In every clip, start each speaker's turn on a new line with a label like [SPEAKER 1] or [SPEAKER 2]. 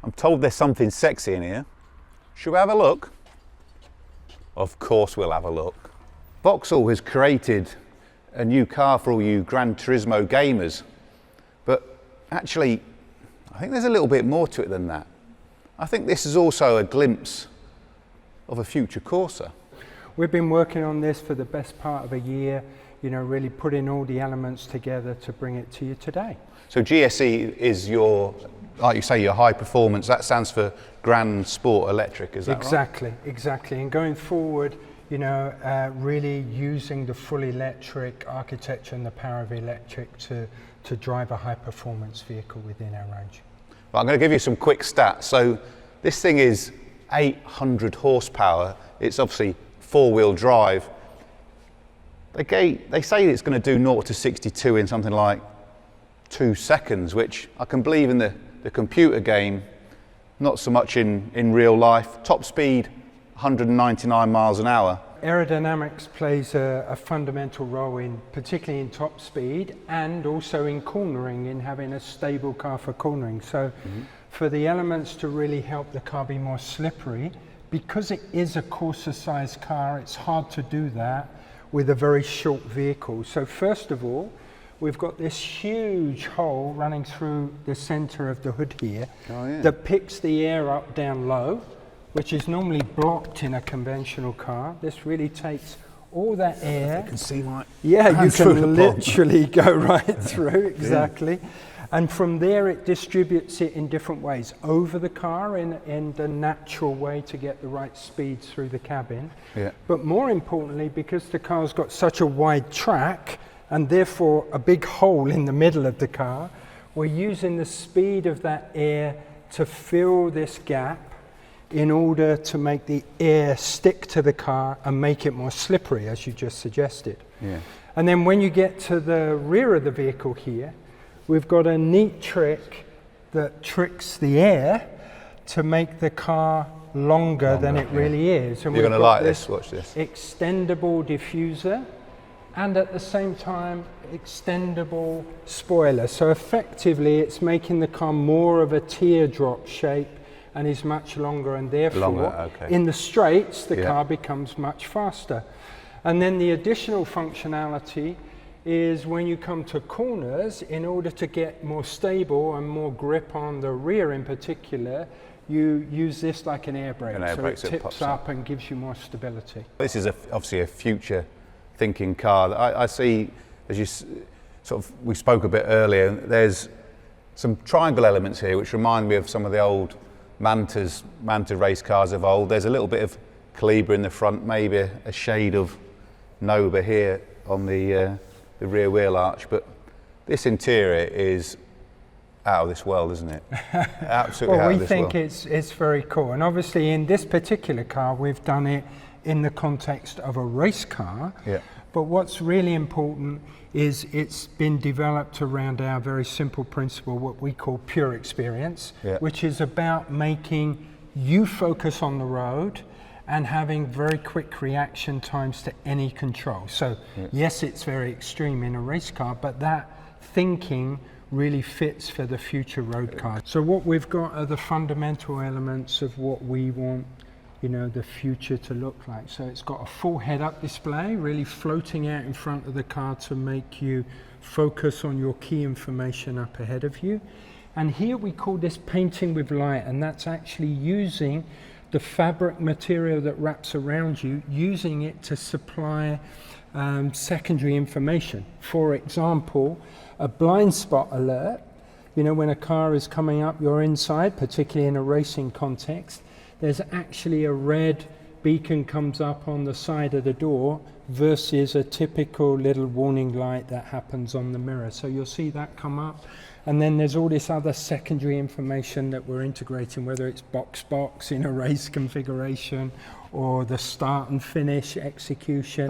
[SPEAKER 1] I'm told there's something sexy in here. Should we have a look? Of course we'll have a look. Vauxhall has created a new car for all you Gran Turismo gamers, but actually I think there's a little bit more to it than that. I think this is also a glimpse of a future Corsa.
[SPEAKER 2] We've been working on this for the best part of a year, you know, really putting all the elements together to bring it to you today.
[SPEAKER 1] So GSE is your, like you say, your high performance, that stands for Gran Sport Electric, is that
[SPEAKER 2] right? Exactly. And going forward, you know, really using the full electric architecture and the power of electric to drive a high performance vehicle within our range.
[SPEAKER 1] Well, I'm going to give you some quick stats. So this thing is 800 horsepower. It's obviously four-wheel drive. They say it's going to do 0 to 62 in something like 2 seconds, which I can believe in the computer game, not so much in real life. Top speed, 199 miles an hour.
[SPEAKER 2] Aerodynamics plays a fundamental role in, particularly in top speed and also in cornering, in having a stable car for cornering. So for the elements to really help the car be more slippery, because it is a Corsa-sized car, it's hard to do that with a very short vehicle. So first of all, we've got this huge hole running through the center of the hood here that picks the air up down low, which is normally blocked in a conventional car. This really takes all that air.
[SPEAKER 1] You can see my
[SPEAKER 2] you
[SPEAKER 1] hands
[SPEAKER 2] can literally go right through, exactly. And from there it distributes it in different ways, over the car in the natural way to get the right speed through the cabin. But more importantly, because the car's got such a wide track and therefore a big hole in the middle of the car, we're using the speed of that air to fill this gap in order to make the air stick to the car and make it more slippery, as you just suggested. And then when you get to the rear of the vehicle here, we've got a neat trick that tricks the air to make the car longer than it really is. And
[SPEAKER 1] you're going to like this, watch this.
[SPEAKER 2] Extendable diffuser and at the same time extendable spoiler. So effectively it's making the car more of a teardrop shape and is much longer, and therefore in the straights the car becomes much faster. And then the additional functionality is when you come to corners, in order to get more stable and more grip on the rear in particular, you use this like an air brake. So it tips up and gives you more stability.
[SPEAKER 1] This is obviously a future thinking car. I see, as you sort of, we spoke a bit earlier, there's some triangle elements here which remind me of some of the old Manta race cars of old. There's a little bit of Calibre in the front, maybe a shade of Nova here on the rear wheel arch, but this interior is out of this world, isn't it? Absolutely out of this world.
[SPEAKER 2] Well, we think it's very cool, and obviously in this particular car we've done it in the context of a race car, but what's really important is it's been developed around our very simple principle, what we call pure experience, which is about making you focus on the road and having very quick reaction times to any control. So yes, it's very extreme in a race car, but that thinking really fits for the future road car. So what we've got are the fundamental elements of what we want, you know, the future to look like. So it's got a full head-up display, really floating out in front of the car to make you focus on your key information up ahead of you. And here we call this painting with light, and that's actually using the fabric material that wraps around you, using it to supply secondary information. For example, a blind spot alert. You know, when a car is coming up your inside, particularly in a racing context, there's actually a red beacon comes up on the side of the door versus a typical little warning light that happens on the mirror. So you'll see that come up. And then there's all this other secondary information that we're integrating, whether it's box in a race configuration or the start and finish execution.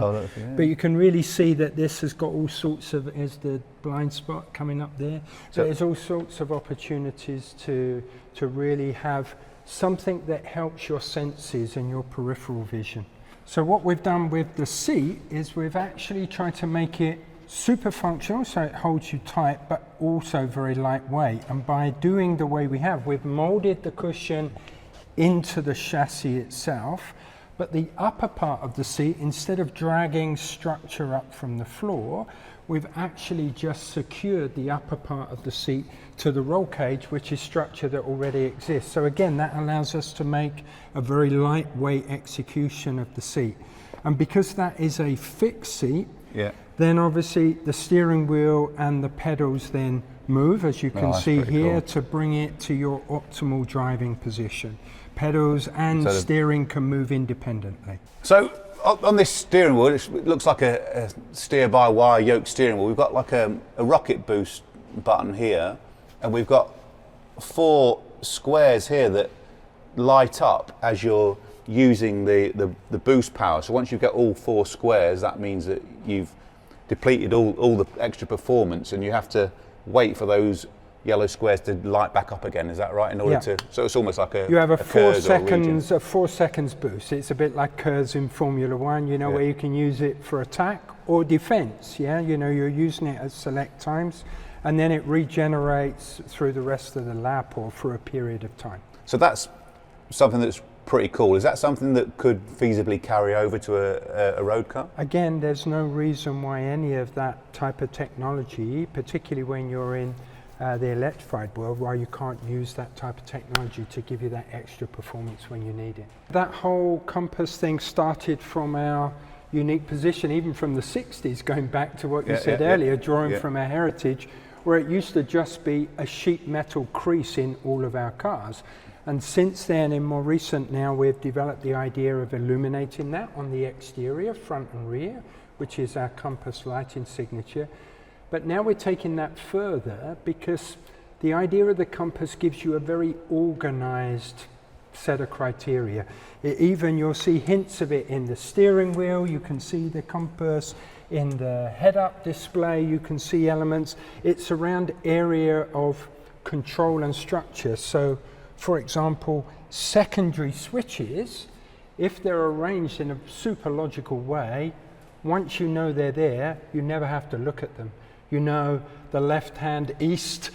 [SPEAKER 2] But you can really see that this has got all sorts of, as the blind spot coming up there, so there's all sorts of opportunities to really have something that helps your senses and your peripheral vision. So what we've done with the seat is we've actually tried to make it super functional, so it holds you tight, but also very lightweight. And by doing the way we have, we've molded the cushion into the chassis itself, but the upper part of the seat, instead of dragging structure up from the floor, we've actually just secured the upper part of the seat to the roll cage, which is structure that already exists. So again, that allows us to make a very lightweight execution of the seat. And because that is a fixed seat, then obviously the steering wheel and the pedals then move, as you can see here, to bring it to your optimal driving position. Pedals and steering can move independently.
[SPEAKER 1] So on this steering wheel, it looks like a steer-by-wire yoke steering wheel. We've got like a rocket boost button here, and we've got 4 squares here that light up as you're using the boost power. So once you get all 4 squares, that means that you've depleted all the extra performance, and you have to wait for those yellow squares to light back up again. Is that right? In order to, so it's almost like
[SPEAKER 2] you have a 4 seconds boost. It's a bit like KERS in Formula One, you know, where you can use it for attack or defense. Yeah, you know, you're using it at select times, and then it regenerates through the rest of the lap or for a period of time.
[SPEAKER 1] So that's something that's pretty cool. Is that something that could feasibly carry over to a road car?
[SPEAKER 2] Again, there's no reason why any of that type of technology, particularly when you're in the electrified world, why you can't use that type of technology to give you that extra performance when you need it. That whole compass thing started from our unique position, even from the 60s, going back to what you said earlier, drawing from our heritage, where it used to just be a sheet metal crease in all of our cars. And since then, in more recent now, we've developed the idea of illuminating that on the exterior, front and rear, which is our compass lighting signature. But now we're taking that further, because the idea of the compass gives you a very organized set of criteria. Even you'll see hints of it in the steering wheel, you can see the compass in the head-up display, you can see elements. It's around area of control and structure. So, for example, secondary switches, if they're arranged in a super logical way, once you know they're there, you never have to look at them. You know, the left-hand east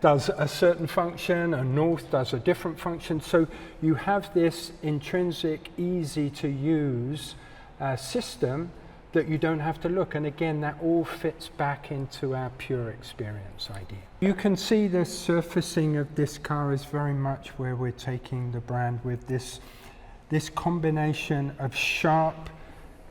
[SPEAKER 2] does a certain function, and north does a different function. So you have this intrinsic, easy-to-use system that you don't have to look. And again, that all fits back into our pure experience idea. You can see the surfacing of this car is very much where we're taking the brand, with this combination of sharp,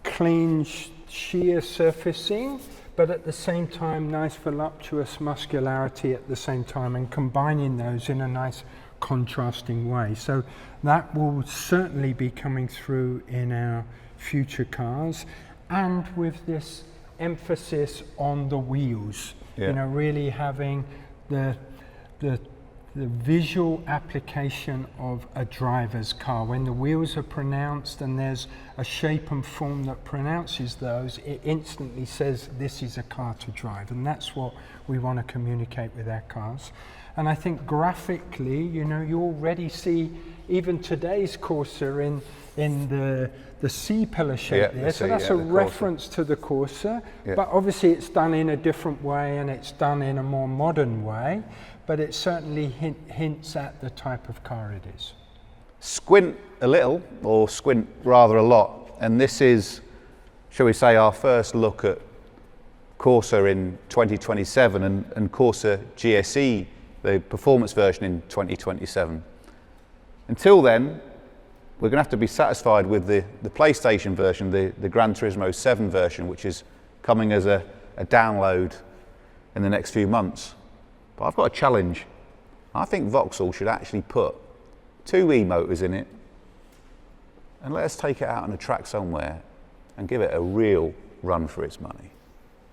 [SPEAKER 2] clean, sheer surfacing, but at the same time nice voluptuous muscularity at the same time, and combining those in a nice contrasting way. So that will certainly be coming through in our future cars, and with this emphasis on the wheels, you know, really having the visual application of a driver's car. When the wheels are pronounced and there's a shape and form that pronounces those, it instantly says this is a car to drive, and that's what we want to communicate with our cars. And I think graphically, you know, you already see even today's Corsa in the C-pillar shape there. So that's a reference to the Corsa, but obviously it's done in a different way, and it's done in a more modern way, but it certainly hints at the type of car it is.
[SPEAKER 1] Squint a little, or squint rather a lot, and this is, shall we say, our first look at Corsa in 2027 and Corsa GSE, the performance version, in 2027. Until then, we're going to have to be satisfied with the PlayStation version, the Gran Turismo 7 version, which is coming as a download in the next few months. But I've got a challenge. I think Vauxhall should actually put 2 e-motors in it, and let us take it out on a track somewhere and give it a real run for its money.